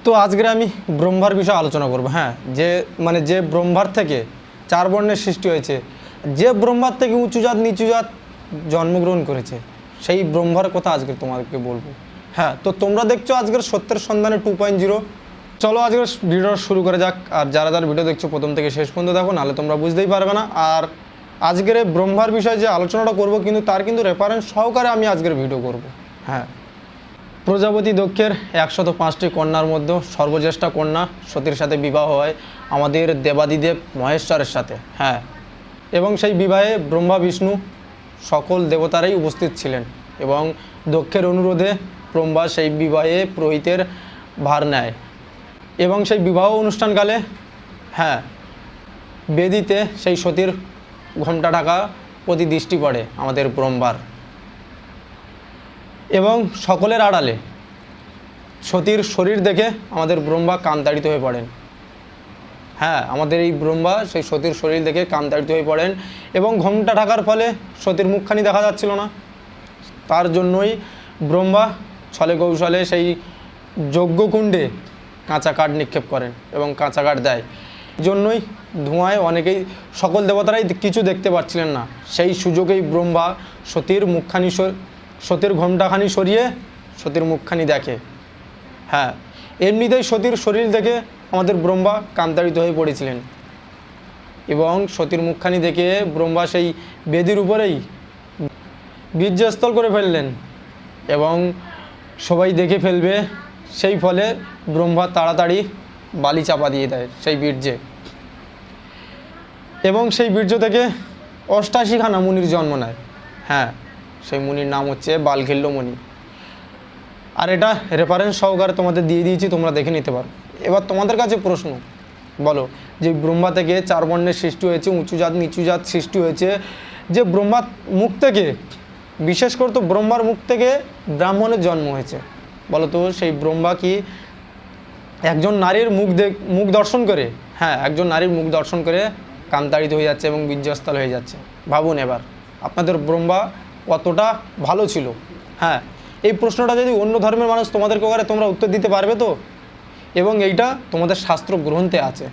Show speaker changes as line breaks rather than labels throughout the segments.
তো আজকে আমি ব্রহ্মার বিষয়ে আলোচনা করব। হ্যাঁ, যে ব্রহ্মার থেকে চার বর্ণের সৃষ্টি হয়েছে, যে ব্রহ্মার থেকে উঁচু জাত নিচু জাত জন্মগ্রহণ করেছে, সেই ব্রহ্মার কথা আজকে তোমাদেরকে বলবো। হ্যাঁ, তো তোমরা দেখছো আজকের সত্যের সন্ধানে 2.0। চলো আজকের ভিডিও শুরু করে যাক। আর যারা যারা ভিডিও দেখছো প্রথম থেকে শেষ পর্যন্ত দেখো, নাহলে তোমরা বুঝতেই পারবে না। আর আজকের এই ব্রহ্মার বিষয়ে যে আলোচনাটা করব, কিন্তু তার রেফারেন্স সহকারে আমি আজকের ভিডিও করব। হ্যাঁ, প্রজাপতি দক্ষের 105টি কন্যার মধ্যে সর্বজ্যেষ্ঠা কন্যা সতীর সাথে বিবাহ হয় আমাদের দেবাদিদেব মহেশ্বরের সাথে। হ্যাঁ, এবং সেই বিবাহে ব্রহ্মা বিষ্ণু সকল দেবতারাই উপস্থিত ছিলেন, এবং দক্ষের অনুরোধে ব্রহ্মা সেই বিবাহে পুরোহিতের ভার নেয়। এবং সেই বিবাহ অনুষ্ঠানকালে হ্যাঁ, বেদিতে সেই সতীর ঘোমটা ঢাকা প্রতি দৃষ্টি পড়ে আমাদের ব্রহ্মার, এবং সকলের আড়ালে সতীর শরীর দেখে আমাদের ব্রহ্মা কামতাড়িত হয়ে পড়েন। হ্যাঁ, আমাদের এই ব্রহ্মা সেই সতীর শরীর দেখে কামতাড়িত হয়ে পড়েন, এবং ঘোমটা ঢাকার ফলে সতীর মুখখানি দেখা যাচ্ছিল না। তার জন্যই ব্রহ্মা ছলে কৌশলে সেই যজ্ঞকুণ্ডে কাঁচা কাঠ নিক্ষেপ করেন এবং কাঁচা কাঠ দেয়। জন্যই ধোঁয়ায় অনেকেই সকল দেবতারাই কিছু দেখতে পাচ্ছিলেন না। সেই সুযোগেই ব্রহ্মা সতীর ঘোমটাখানি সরিয়ে সতীর মুখখানি দেখে। হ্যাঁ, এমনিতেই সতীর শরীর দেখে আমাদের ব্রহ্মা কামতাড়িত হয়ে পড়েছিলেন, এবং সতীর মুখখানি দেখে ব্রহ্মা সেই বেদির উপরেই বীর্যস্থল করে ফেললেন, এবং সবাই দেখে ফেলবে, সেই ফলে ব্রহ্মা তাড়াতাড়ি বালি চাপা দিয়ে দেয় সেই বীর্যে, এবং সেই বীর্য থেকে 88খানা মুনির জন্ম নেয়। হ্যাঁ, সেই মুনির নাম হচ্ছে বালখিল্য মুনি। আর এটা রেফারেন্স সহকারে তোমাদের দিয়ে দিয়েছি, তোমরা দেখে নিতে পারো। এবার তোমাদের কাছে প্রশ্ন, বলো যে ব্রহ্মা থেকে চার বর্ণের সৃষ্টি হয়েছে, উঁচু জাত নিচু জাত সৃষ্টি হয়েছে, যে ব্রহ্মার মুখ থেকে, বিশেষ করে তো ব্রহ্মার মুখ থেকে ব্রাহ্মণের জন্ম হয়েছে, বলো তো সেই ব্রহ্মা কি একজন নারীর মুখ দর্শন করে, হ্যাঁ, একজন নারীর মুখ দর্শন করে কামতাড়িত হয়ে যাচ্ছে এবং বীর্যস্থল হয়ে যাচ্ছে? ভাবুন এবার আপনাদের ব্রহ্মা কতটা ভালো ছিল। হ্যাঁ, এই প্রশ্নটা যদি অন্য ধর্মের মানুষ তোমাদেরকে করে, তোমরা উত্তর দিতে পারবে তো? এবং এইটা তোমাদের শাস্ত্র গ্রন্থে আছে,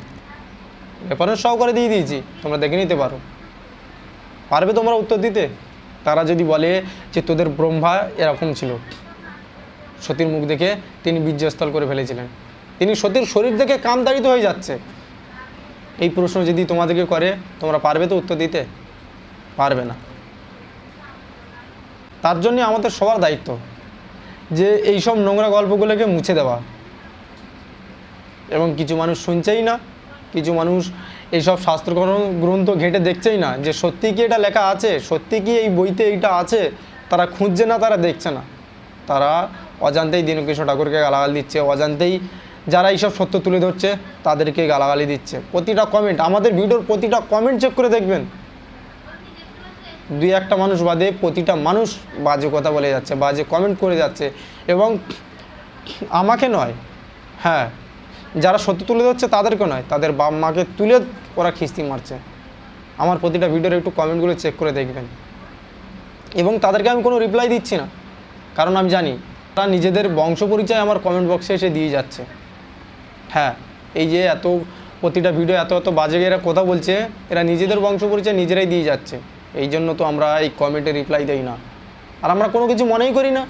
রেফারেন্স সহকারে দিয়ে দিয়েছি, তোমরা দেখে নিতে পারো। পারবে তোমরা উত্তর দিতে? তারা যদি বলে যে তোদের ব্রহ্মা এরকম ছিল, সতীর মুখ দেখে তিনি বীর্যস্থল করে ফেলেছিলেন, তিনি সতীর শরীর দেখে কামতাড়িত হয়ে যাচ্ছে, এই প্রশ্ন যদি তোমাদেরকে করে, তোমরা পারবে তো উত্তর দিতে? পারবে না। তার জন্য আমাদের সবার দায়িত্ব যে এইসব নোংরা গল্পগুলোকে মুছে দেওয়া। এবং কিছু মানুষ শুনছেই না, কিছু মানুষ এইসব শাস্ত্র গ্রন্থ ঘেঁটে দেখছেই না যে সত্যি কি এটা লেখা আছে, সত্যি কি এই বইতে এইটা আছে। তারা খুঁজছে না, তারা দেখছে না, তারা অজান্তেই দীনকৃষ্ণ ঠাকুরকে গালাগাল দিচ্ছে, অজান্তেই যারা এইসব সত্য তুলে ধরছে তাদেরকে গালাগালি দিচ্ছে। প্রতিটা কমেন্ট, আমাদের ভিডিওর প্রতিটা কমেন্ট চেক করে দেখবেন, দুই একটা মানুষ বাদে প্রতিটা মানুষ বাজে কথা বলে যাচ্ছে, বাজে কমেন্ট করে যাচ্ছে, এবং আমাকে নয়, হ্যাঁ, যারা সত্য তুলে ধরছে তাদেরকে নয়, তাদের বাপ মাকে তুলে ওরা খিস্তি মারছে। আমার প্রতিটা ভিডিওর একটু কমেন্টগুলো চেক করে দেখবেন, এবং তাদেরকে আমি কোনো রিপ্লাই দিচ্ছি না, কারণ আমি জানি তারা নিজেদের বংশ পরিচয় আমার কমেন্ট বক্সে এসে দিয়ে যাচ্ছে। হ্যাঁ, এই যে এত প্রতিটা ভিডিও এত বাজে এরা কথা বলছে, এরা নিজেদের বংশ পরিচয় নিজেরাই দিয়ে যাচ্ছে। এই জন্য তো আমরা এই কমেন্টে রিপ্লাই দেই না, আর আমরা কোনো কিছু মনেই করি না,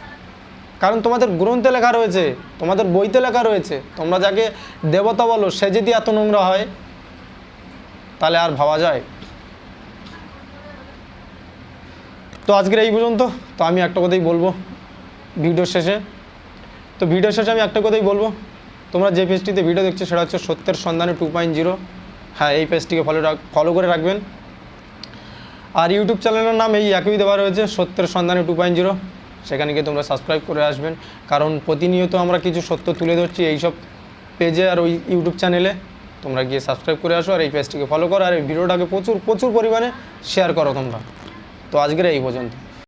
কারণ তোমাদের গ্রন্থে লেখা রয়েছে, তোমাদের বইতে লেখা রয়েছে। তোমরা যাকে দেবতা বলো, সে যদি এত নোংরা হয়, তাহলে আর ভাবা যায়? তো আজকের এই পর্যন্ত। তো আমি একটা কথাই বলবো ভিডিওর শেষে, আমি একটা কথাই বলবো, তোমরা যে পেজটিতে ভিডিও দেখছো সেটা হচ্ছে সত্যের সন্ধানে 2.0। হ্যাঁ, এই পেজটিকে ফলো করে রাখবেন। আর ইউটিউব চ্যানেলের নাম এই একই দেওয়া রয়েছে, সত্যের সন্ধানে 2.0, সেখানে গিয়ে তোমরা সাবস্ক্রাইব করে আসবেন, কারণ প্রতিনিয়ত আমরা কিছু সত্য তুলে ধরছি এইসব পেজে আর ওই ইউটিউব চ্যানেলে। তোমরা গিয়ে সাবস্ক্রাইব করে আসো, আর এই পেজটিকে ফলো করো, আর এই ভিডিওটাকে প্রচুর পরিমাণে শেয়ার করো তোমরা। তো আজকের এই পর্যন্ত।